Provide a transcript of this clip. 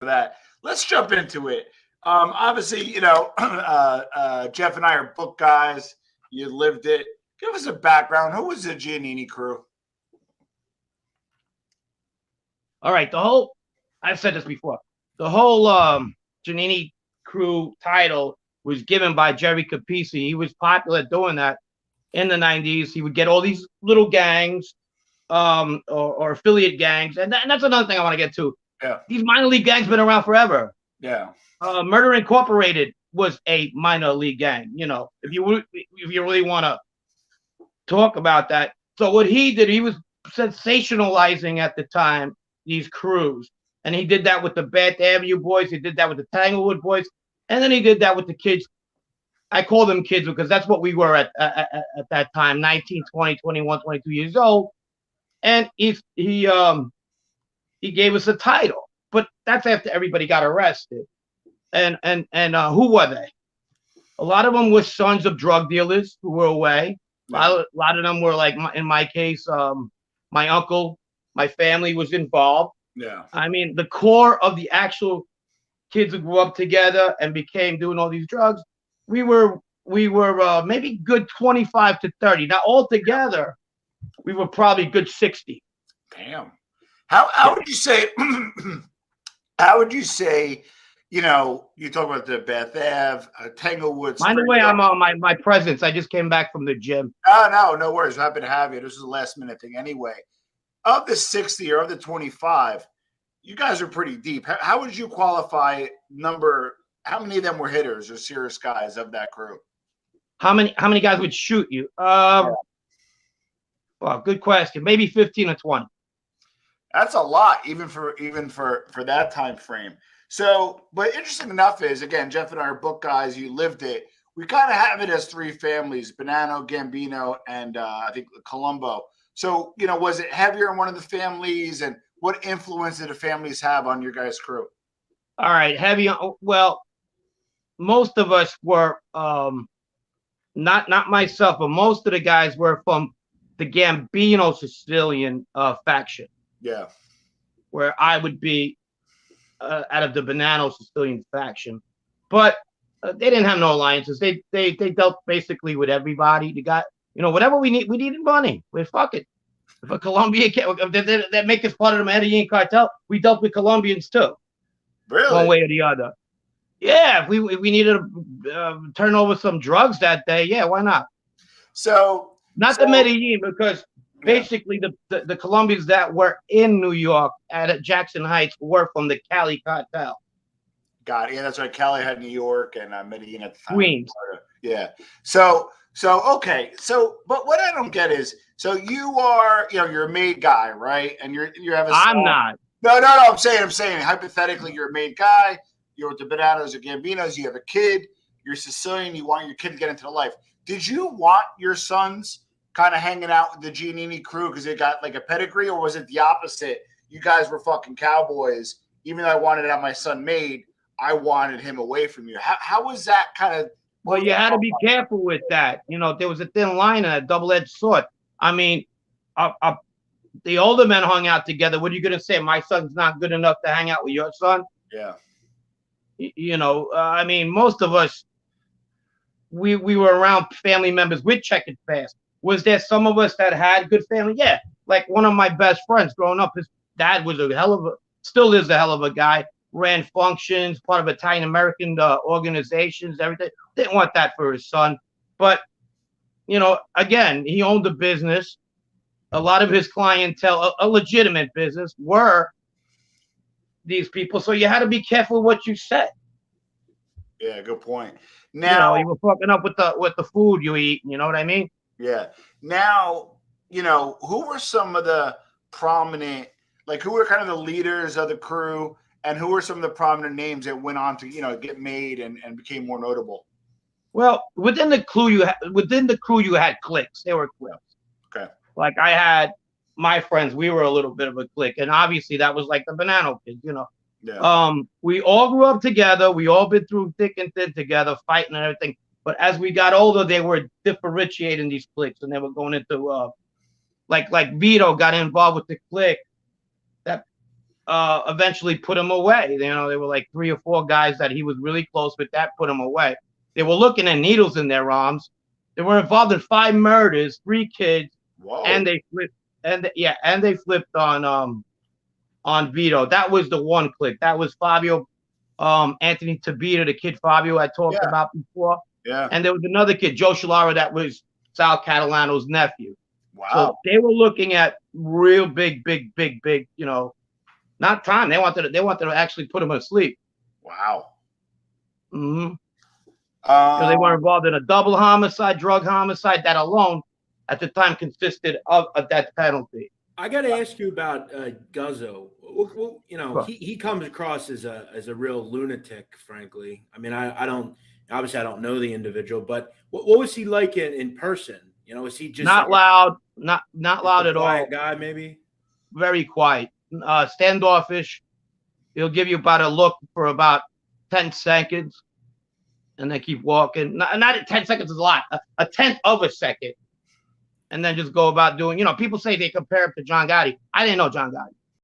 for that. Let's jump into it. Obviously, Jeff and I are book guys. You lived it. Give us a background. Who was the Giannini crew? All right, I've said this before. The whole Giannini crew title was given by Jerry Capisi. He was popular doing that in the 90s. He would get all these little gangs or affiliate gangs. And that's another thing I want to get to. Yeah. These minor league gangs been around forever. Yeah. Murder Incorporated was a minor league gang, if you really want to talk about that. So what he did, he was sensationalizing at the time these crews. And he did that with the Bath Avenue boys. He did that with the Tanglewood boys. And then he did that with the kids. I call them kids because that's what we were at that time, 19, 20, 21, 22 years old. And he gave us a title. But that's after everybody got arrested. And who were they? A lot of them were sons of drug dealers who were away. A lot of them were like, in my case, my uncle, my family was involved. Yeah. I mean, the core of the actual kids who grew up together and became doing all these drugs, we were maybe good 25 to 30. Now, altogether, we were probably good 60. Damn. How would you say, how would you say, you talk about the Bath Ave, Tanglewood. By the way, I'm on my presence. I just came back from the gym. No worries. Happy to have you. This is a last minute thing anyway. Of the 60 or of the 25, you guys are pretty deep. How would you qualify how many of them were hitters or serious guys of that crew? How many guys would shoot you? Well, good question. Maybe 15 or 20. That's a lot, even for that time frame. So, but interesting enough is, again, Jeff and I are book guys. You lived it. We kind of have it as three families: Bonanno, Gambino, and I think Colombo. So, was it heavier in one of the families, and what influence did the families have on your guys' crew? All right, heavy. Well, most of us were not myself, but most of the guys were from the Gambino Sicilian faction. Yeah, where I would be out of the Bonanno Sicilian faction, but they didn't have no alliances. They dealt basically with everybody. They got whatever we needed money. We fuck it. If a Colombian that make us part of the Medellin cartel, we dealt with Colombians too. Really, one way or the other. Yeah, if we needed to turn over some drugs that day, yeah, why not? So the Medellin, because basically the Colombians that were in New York at Jackson Heights were from the Cali cartel. Got it. Yeah, that's right. Cali had New York and Medellin at the time. Queens. Yeah. So okay. So, but what I don't get is, so you are, you're a made guy, right? And you have a. I'm not. No. I'm saying hypothetically, you're a made guy. You're with the Bonannos or Gambinos. You have a kid. You're Sicilian. You want your kid to get into the life. Did you want your sons kind of hanging out with the Giannini crew because they got like a pedigree, or was it the opposite? You guys were fucking cowboys. Even though I wanted to have my son made, I wanted him away from you. How was that kind of? Well, you had to be careful with that. There was a thin line and a double-edged sword. I mean, the older men hung out together. What are you going to say? My son's not good enough to hang out with your son? Yeah. I mean, most of us, we were around family members with checkered past. Was there some of us that had good family? Yeah. Like one of my best friends growing up, his dad was still is a hell of a guy. Ran functions, part of Italian-American organizations, everything. Didn't want that for his son. But, again, he owned a business. A lot of his clientele, a legitimate business, were these people. So you had to be careful what you said. Yeah, good point. Now you were fucking up with the food you eat. You know what I mean? Yeah. Now, who were some of the prominent, who were kind of the leaders of the crew, and who were some of the prominent names that went on to, get made and became more notable? Well, within the crew you had cliques. There were cliques. Okay. Like I had my friends, we were a little bit of a clique, and obviously that was like the Bonanno kids, Yeah. We all grew up together. We all been through thick and thin together, fighting and everything. But as we got older, they were differentiating these cliques, and they were going into like Vito got involved with the clique that eventually put him away. You know, there were like 3 or 4 guys that he was really close with that put him away. They were looking at needles in their arms. They were involved in 5 murders, 3 kids, Whoa. and they flipped. And they flipped on Vito. That was the one click. That was Fabio, Anthony Tabita, the kid Fabio I talked about before. Yeah. And there was another kid, Joe Scialaro, that was Sal Catalano's nephew. Wow. So they were looking at real big, you know, not time. They wanted to actually put him asleep. Wow. Mm-hmm. So they were involved in a double homicide, drug homicide. That alone, at the time, consisted of a death penalty. I got to ask you about Guzzo. Well, you know, he comes across as a real lunatic, frankly. I mean, I don't know the individual, but what was he like in person? You know, was he just not loud, not loud at all? Quiet guy, maybe. Very quiet, standoffish. He'll give you about a look for about 10 seconds, and then keep walking. Not 10 seconds is a lot. A tenth of a second. And then just go about doing, you know, people say they compare him to John Gotti. I didn't know John Gotti.